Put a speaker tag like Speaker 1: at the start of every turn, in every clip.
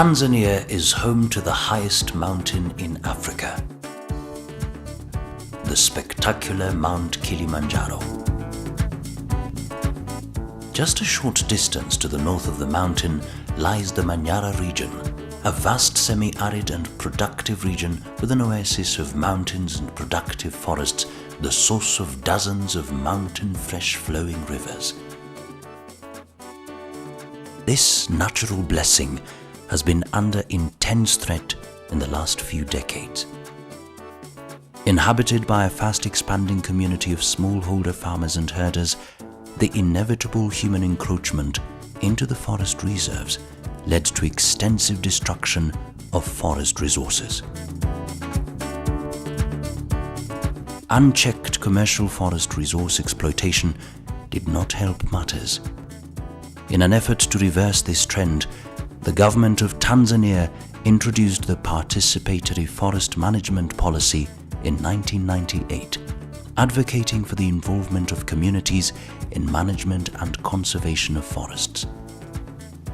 Speaker 1: Tanzania is home to the highest mountain in Africa, the spectacular Mount Kilimanjaro. Just a short distance to the north of the mountain lies the Manyara region, a vast semi-arid and productive region with an oasis of mountains and productive forests, the source of dozens of mountain fresh-flowing rivers. This natural blessing has been under intense threat in the last few decades. Inhabited by a fast-expanding community of smallholder farmers and herders, the inevitable human encroachment into the forest reserves led to extensive destruction of forest resources. Unchecked commercial forest resource exploitation did not help matters. In an effort to reverse this trend, the government of Tanzania introduced the Participatory Forest Management Policy in 1998, advocating for the involvement of communities in management and conservation of forests.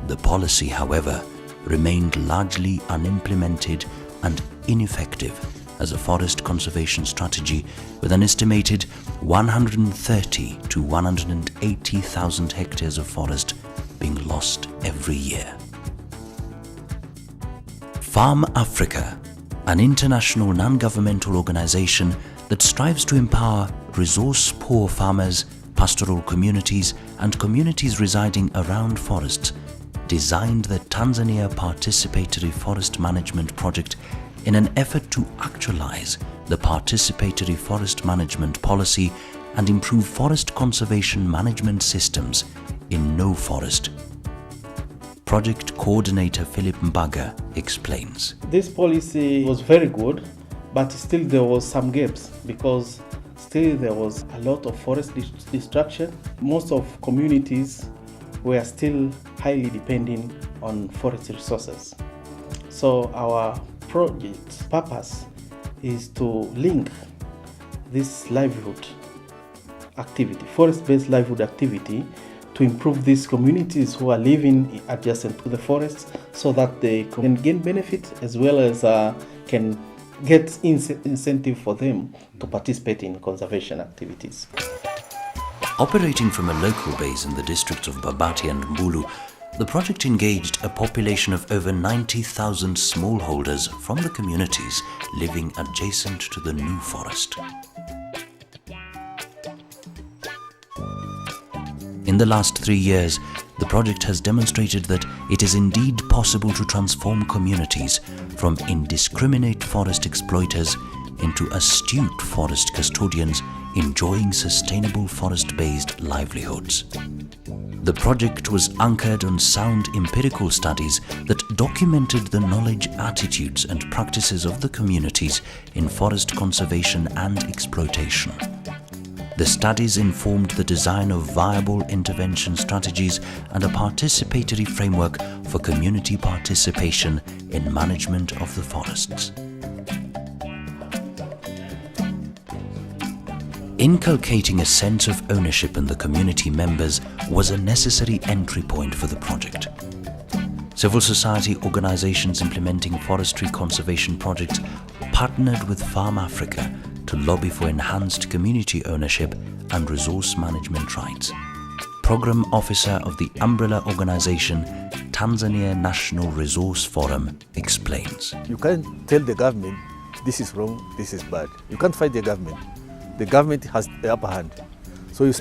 Speaker 1: The policy, however, remained largely unimplemented and ineffective as a forest conservation strategy, with an estimated 130 to 180,000 hectares of forest being lost every year. Farm Africa, an international non-governmental organization that strives to empower resource-poor farmers, pastoral communities, and communities residing around forests, designed the Tanzania Participatory Forest Management Project in an effort to actualize the Participatory Forest Management Policy and improve forest conservation management systems in Nou Forest. Project Coordinator Philip Mbaga explains.
Speaker 2: This policy was very good, but still there was some gaps because still there was a lot of forest destruction. Most of communities were still highly depending on forest resources. So our project's purpose is to link this livelihood activity, forest-based livelihood activity, to improve these communities who are living adjacent to the forest so that they can gain benefit as well as can get incentive for them to participate in conservation activities.
Speaker 1: Operating from a local base in the districts of Babati and Mbulu, the project engaged a population of over 90,000 smallholders from the communities living adjacent to the Nou Forest. In the last 3 years, the project has demonstrated that it is indeed possible to transform communities from indiscriminate forest exploiters into astute forest custodians enjoying sustainable forest-based livelihoods. The project was anchored on sound empirical studies that documented the knowledge, attitudes and practices of the communities in forest conservation and exploitation. The studies informed the design of viable intervention strategies and a participatory framework for community participation in management of the forests. Inculcating a sense of ownership in the community members was a necessary entry point for the project. Civil society organizations implementing forestry conservation projects partnered with Farm Africa to lobby for enhanced community ownership and resource management rights. Program Officer of the umbrella organization Tanzania National Resource Forum explains.
Speaker 3: You can't tell the government this is wrong, this is bad. You can't fight the government. The government has the upper hand. So you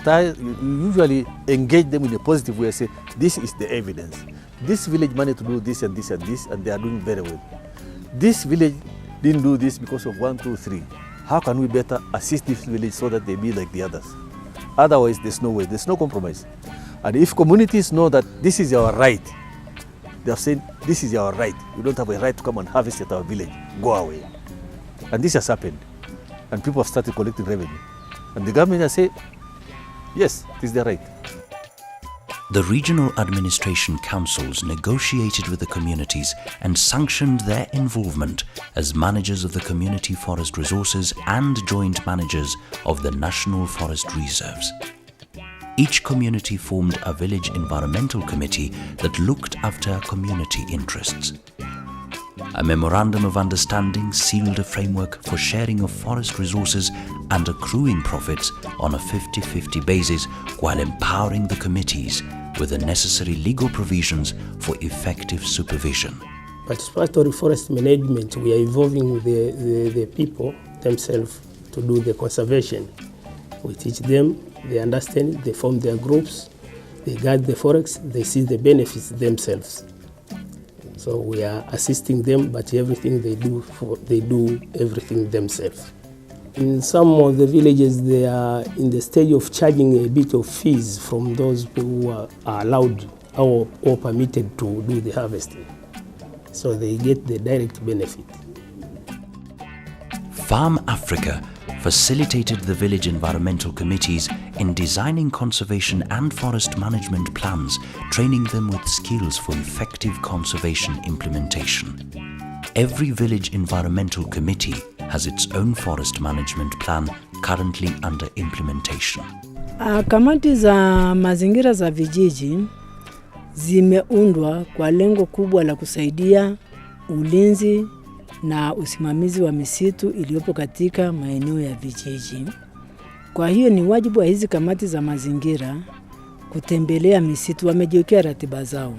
Speaker 3: usually engage them in a positive way and say, this is the evidence. This village managed to do this and this and this, and they are doing very well. This village didn't do this because of 1, 2, 3. How can we better assist this village so that they be like the others? Otherwise, there's no way, there's no compromise. And if communities know that this is our right, they are saying, this is our right. You don't have a right to come and harvest at our village. Go away. And this has happened. And people have started collecting revenue. And the government has said, yes, it is their right.
Speaker 1: The regional administration councils negotiated with the communities and sanctioned their involvement as managers of the community forest resources and joint managers of the national forest reserves. each community formed a village environmental committee that looked after community interests. A memorandum of understanding sealed a framework for sharing of forest resources and accruing profits on a 50-50 basis, while empowering the committees with the necessary legal provisions for effective supervision.
Speaker 4: Participatory forest management, we are involving the people themselves to do the conservation. We teach them, they understand, they form their groups, they guard the forests, they see the benefits themselves. So we are assisting them, but everything they do everything themselves. In some of the villages, they are in the stage of charging a bit of fees from those who are allowed or permitted to do the harvesting. So they get the direct benefit.
Speaker 1: Farm Africa facilitated the village environmental committees in designing conservation and forest management plans, training them with skills for effective conservation implementation. Every village environmental committee has its own forest management plan currently under implementation.
Speaker 5: Kamati za mazingira za vijiji zimeundwa kwa lengo kubwa la kusaidia ulinzi na usimamizi wa misitu iliyopo katika maeneo ya vijiji. Kwa hiyo ni wajibu wa hizi kamati za mazingira kutembelea misitu, wamejiwekea ratiba zao,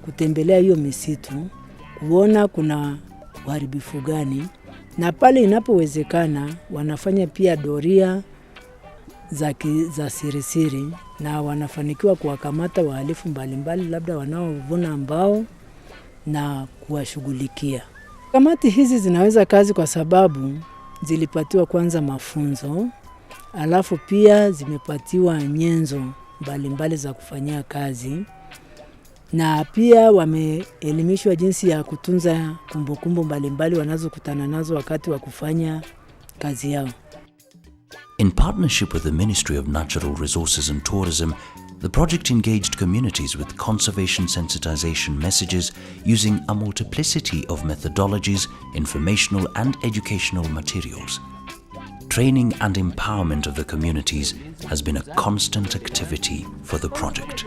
Speaker 5: kutembelea hiyo misitu, kuona kuna uharibifu gani, na pale inapowezekana wanafanya pia doria za sirisiri, na wanafanikiwa kuwakamata wahalifu mbalimbali labda wanaovuna mbao na kuwashughulikia. Kamati hizi zinaweza kazi kwa sababu zilipatiwa kwanza mafunzo, alafu pia zimepatiwa nyenzo mbalimbali za kufanyia kazi, na pia wameelimishwa jinsi ya kutunza kumbukumbu mbalimbali wanazokutana nazo wakati wa kufanya kazi yao.
Speaker 1: In partnership with the Ministry of Natural Resources and Tourism, the project engaged communities with conservation sensitization messages using a multiplicity of methodologies, informational and educational materials. Training and empowerment of the communities has been a constant activity for the project.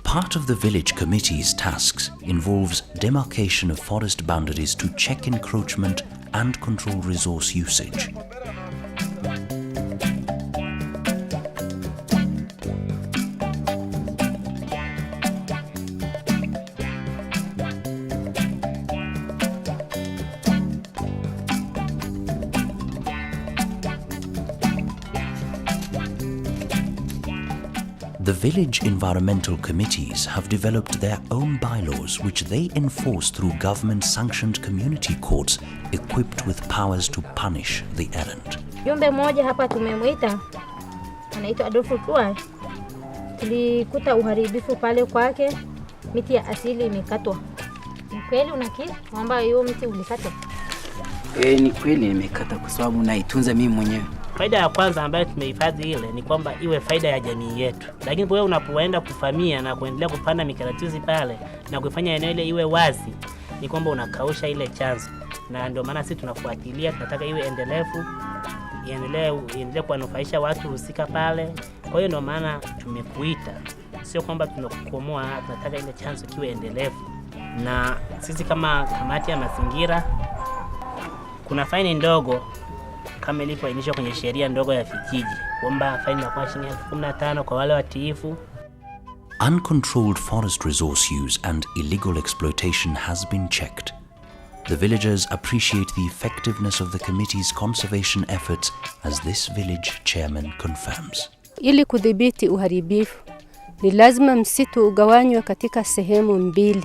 Speaker 1: Part of the village committee's tasks involves demarcation of forest boundaries to check encroachment and control resource usage. The village environmental committees have developed their own bylaws which they enforce through government-sanctioned community courts equipped with powers to punish the errant.
Speaker 6: Jumbe mmoja hapa tumemwita, anaitwa Adolfo Tua. Tulikuta uharibifu pale kwake, miti ya asili imekatwa. Ni kweli unakiri kwamba hiyo mti ulikatwa?
Speaker 7: Ni kweli nimekata kwa sababu naitunza mimi mwenyewe.
Speaker 8: Faida ya kwanza ambayo tumehifadhi ile ni kwamba iwe faida ya jamii yetu. Lakini wewe unapoenda kufamia na kuendelea kupanda mikaratuzi pale na kufanya eneo ile iwe wazi, ni kwamba unakausha ile chanzo. Na ndio maana sisi tunafuatilia, tunataka iwe endelevu, iendelee kuwanufaisha watu husika pale. Kwa hiyo ndio maana tumekuita. Sio kwamba tunakukomoa, tunataka ile chanzo kiwe endelevu. Na sisi kama kamati ya mazingira kuna faini ndogo kama ilivyoainishwa kwenye sheria ndogo ya vijiji, kwamba faini ya shilingi 15,000 kwa wale watiifu.
Speaker 1: Uncontrolled forest resource use and illegal exploitation has been checked. The villagers appreciate the effectiveness of the committee's conservation efforts, as this village chairman confirms.
Speaker 9: Ili kudhibiti uharibifu, ni lazima msitu ugawanywe katika sehemu mbili.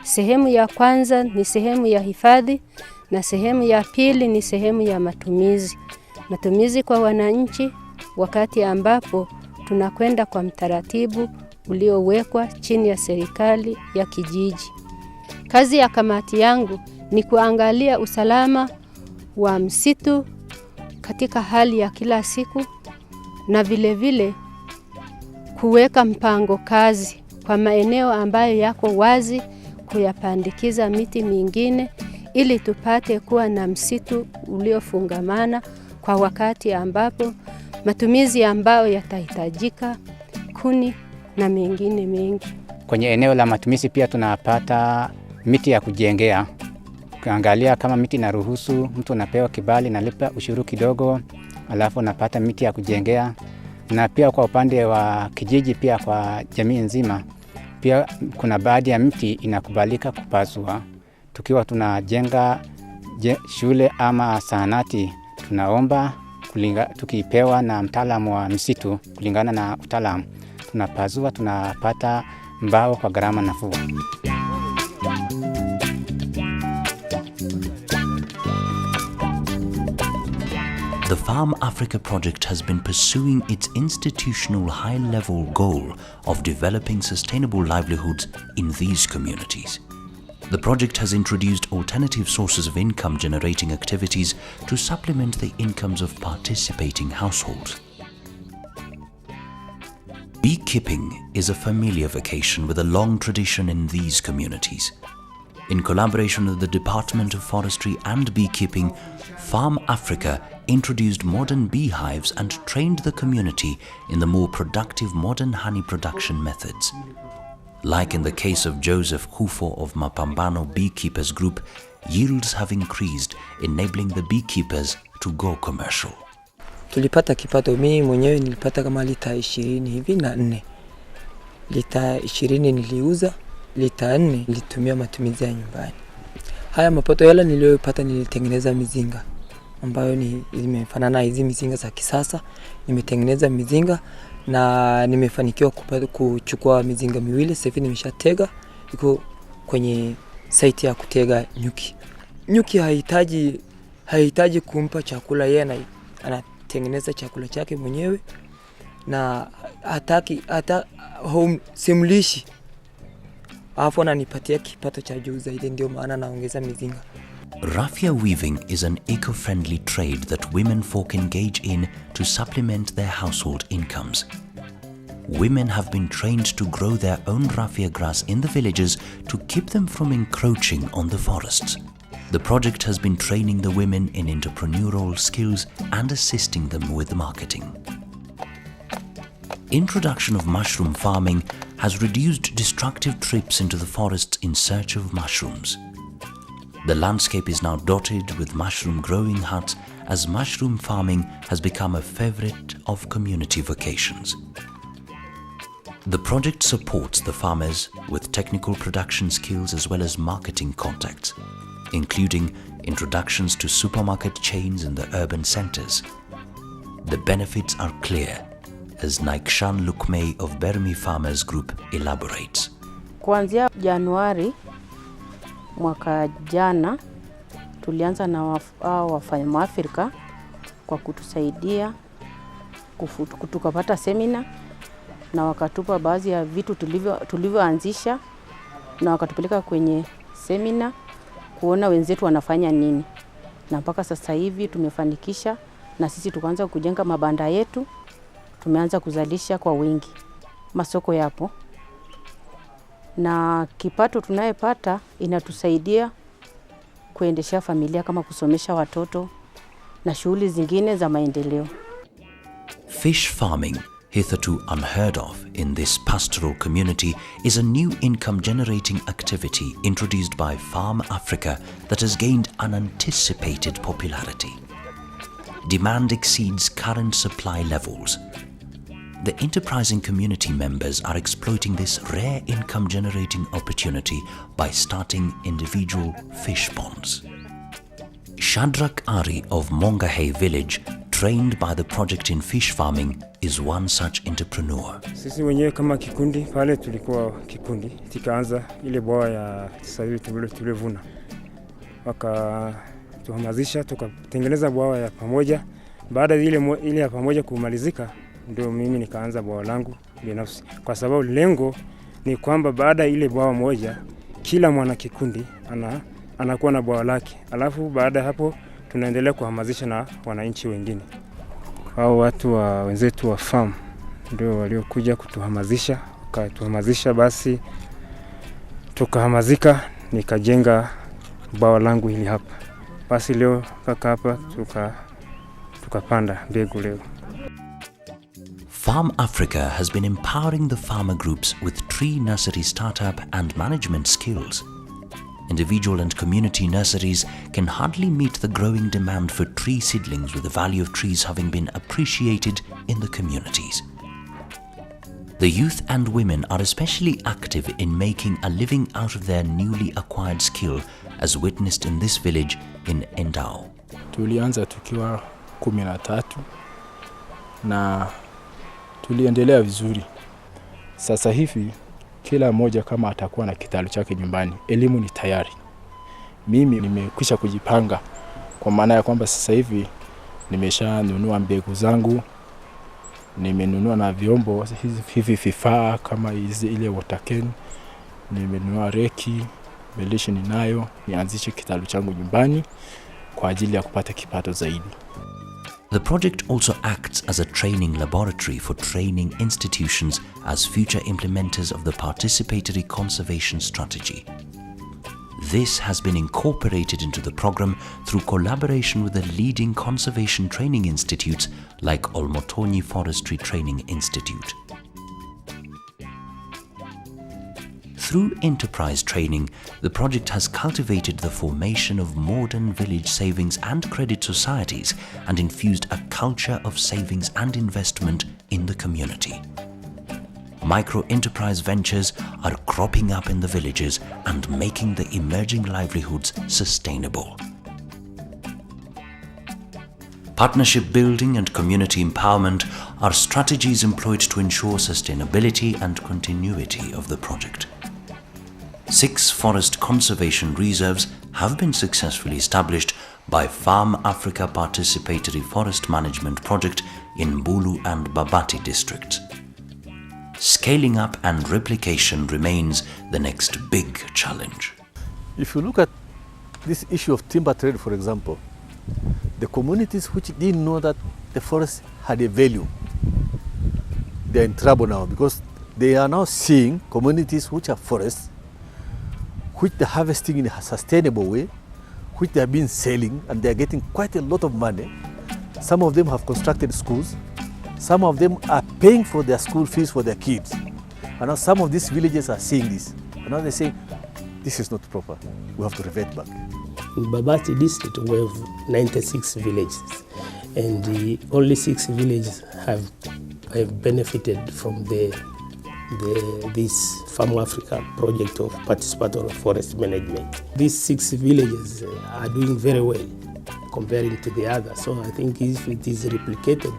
Speaker 9: Sehemu ya kwanza ni sehemu ya hifadhi na sehemu ya pili ni sehemu ya matumizi. Matumizi kwa wananchi, wakati ambapo tunakwenda kwa mtaratibu uliowekwa chini ya serikali ya kijiji. Kazi ya kamati yangu ni kuangalia usalama wa msitu katika hali ya kila siku, na vile vile kuweka mpango kazi kwa maeneo ambayo yako wazi, kuyapandikiza miti mingine ili tupate kuwa na msitu uliofungamana kwa wakati ambapo matumizi ambayo yatahitajika, kuni na mengine mengi.
Speaker 10: Kwenye eneo la matumizi pia tunapata miti ya kujengea. Kuangalia kama miti inaruhusu, mtu anapewa kibali na lipa ushuru kidogo, alafu unapata miti ya kujengea. Na pia kwa upande wa kijiji pia kwa jamii nzima, pia kuna baadhi ya miti inakubalika kupasua. Tukiwa tunajenga shule ama zahanati, tunaomba tukipewa na mtaalamu wa msitu kulingana na utaalamu, tunapasua, tunapata mbao kwa gharama nafuu.
Speaker 1: The Farm Africa project has been pursuing its institutional high-level goal of developing sustainable livelihoods in these communities. The project has introduced alternative sources of income-generating activities to supplement the incomes of participating households. Beekeeping is a familiar vocation with a long tradition in these communities. In collaboration with the Department of Forestry and Beekeeping, Farm Africa introduced modern beehives and trained the community in the more productive modern honey production methods. Like in the case of Joseph Kufo of Mapambano Beekeepers Group, yields have increased, enabling the beekeepers to go commercial.
Speaker 11: Tulipata kipato, mimi mwenyewe nilipata kama lita 20 hivi na 4. Lita 20 niliuza, lita 4 nilitumia matumizi ya nyumbani. Haya mapato yale niliyopata nilitengeneza mizinga ambayo ni imefanana hizi mizinga za kisasa. Nimetengeneza mizinga na nimefanikiwa kuchukua mizinga miwili. Sasa hivi nimeshatega, iko kwenye site ya kutega nyuki. Nyuki hahitaji kumpa chakula, yeye anatengeneza chakula chake mwenyewe na simlishi. Alafu ananipatia kipato cha juu zaidi, ndio maana naongeza mizinga.
Speaker 1: Raffia weaving is an eco-friendly trade that women folk engage in to supplement their household incomes. Women have been trained to grow their own raffia grass in the villages to keep them from encroaching on the forests. The project has been training the women in entrepreneurial skills and assisting them with marketing. Introduction of mushroom farming has reduced destructive trips into the forests in search of mushrooms. The landscape is now dotted with mushroom growing huts as mushroom farming has become a favorite of community vocations. The project supports the farmers with technical production skills as well as marketing contacts, including introductions to supermarket chains in the urban centers. The benefits are clear, as Naikshan Lukmei of Bermi Farmers Group elaborates.
Speaker 12: Kuanzia Januari mwaka jana tulianza na wafanya Afrika kwa kutusaidia tukapata semina na wakatupa baadhi ya vitu tulivyoanzisha na wakatupeleka kwenye semina kuona wenzetu wanafanya nini, na mpaka sasa hivi tumefanikisha na sisi tukaanza kujenga mabanda yetu. Tumeanza kuzalisha kwa wingi, masoko yapo na kipato tunayopata inatusaidia kuendesha familia kama kusomesha watoto na shughuli zingine za maendeleo.
Speaker 1: Fish farming, hitherto unheard of in this pastoral community, is a new income-generating activity introduced by Farm Africa that has gained unanticipated popularity. Demand exceeds current supply levels. The enterprising community members are exploiting this rare income-generating opportunity by starting individual fish ponds. Shadrach Ari of Mongahe village, trained by the project in fish farming, is one such entrepreneur.
Speaker 13: Sisi wenyewe kama kikundi pale tulikuwa kikundi tikaanza ile bwawa ya sasa tulivuna. Wakatuhamasisha tukatengeneza bwawa ya pamoja. Baada ile ya pamoja kumalizika, ndio mimi nikaanza bwawa langu binafsi, kwa sababu lengo ni kwamba baada ile bwawa moja kila mwana kikundi anakuwa na bwawa lake, alafu baada hapo tunaendelea kuhamasisha na wananchi wengine. Hao watu wa wenzetu wa farm ndio waliokuja kutuhamasisha, wakatuhamasisha, basi tukahamasika, nikajenga bwawa langu hili hapa. Basi leo kaka hapa tukapanda mbegu leo.
Speaker 1: Farm Africa has been empowering the farmer groups with tree nursery startup and management skills. Individual and community nurseries can hardly meet the growing demand for tree seedlings, with the value of trees having been appreciated in the communities. The youth and women are especially active in making a living out of their newly acquired skill, as witnessed in this village in Endau.
Speaker 14: Tulianza tukiwa 13 na tuliendelea vizuri. Sasa hivi kila mmoja kama atakuwa na kitalu chake nyumbani, elimu ni tayari. Mimi nimekwisha kujipanga, kwa maana ya kwamba sasa hivi nimeshanunua mbegu zangu, nimenunua na vyombo hivi vifaa kama ile water can, nimenunua reki, belishi ninayo, nianzishe kitalu changu nyumbani kwa ajili ya kupata kipato zaidi.
Speaker 1: The project also acts as a training laboratory for training institutions as future implementers of the participatory conservation strategy. This has been incorporated into the program through collaboration with the leading conservation training institutes like Olmotonyi Forestry Training Institute. Through enterprise training, the project has cultivated the formation of modern village savings and credit societies and infused a culture of savings and investment in the community. Micro-enterprise ventures are cropping up in the villages and making the emerging livelihoods sustainable. Partnership building and community empowerment are strategies employed to ensure sustainability and continuity of the project. 6 forest conservation reserves have been successfully established by Farm Africa Participatory Forest Management Project in Mbulu and Babati districts. Scaling up and replication remains the next big challenge.
Speaker 3: If you look at this issue of timber trade, for example, the communities which didn't know that the forest had a value, they're in trouble now, because they are now seeing communities which are forests, which they're harvesting in a sustainable way, which they have been selling, and they're getting quite a lot of money. Some of them have constructed schools. Some of them are paying for their school fees for their kids. And now some of these villages are seeing this. And now they're saying, this is not proper. We have to revert back.
Speaker 4: In Babati district, we have 96 villages. And only 6 villages have benefited from this Farm Africa project of participatory forest management. These 6 villages are doing very well comparing to the others. So I think if it is replicated,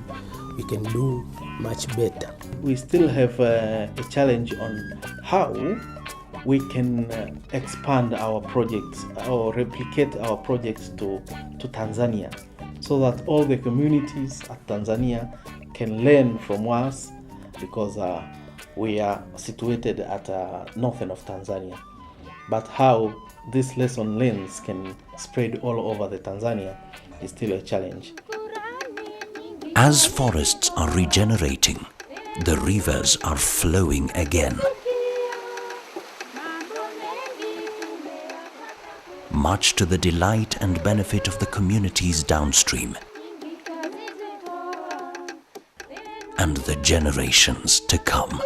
Speaker 4: we can do much better.
Speaker 2: We still have a challenge on how we can expand our projects or replicate our projects to Tanzania, so that all the communities at Tanzania can learn from us, because we are situated at northern of Tanzania. But how this lesson learns can spread all over the Tanzania is still a challenge.
Speaker 1: As forests are regenerating, the rivers are flowing again. Much to the delight and benefit of the communities downstream and the generations to come.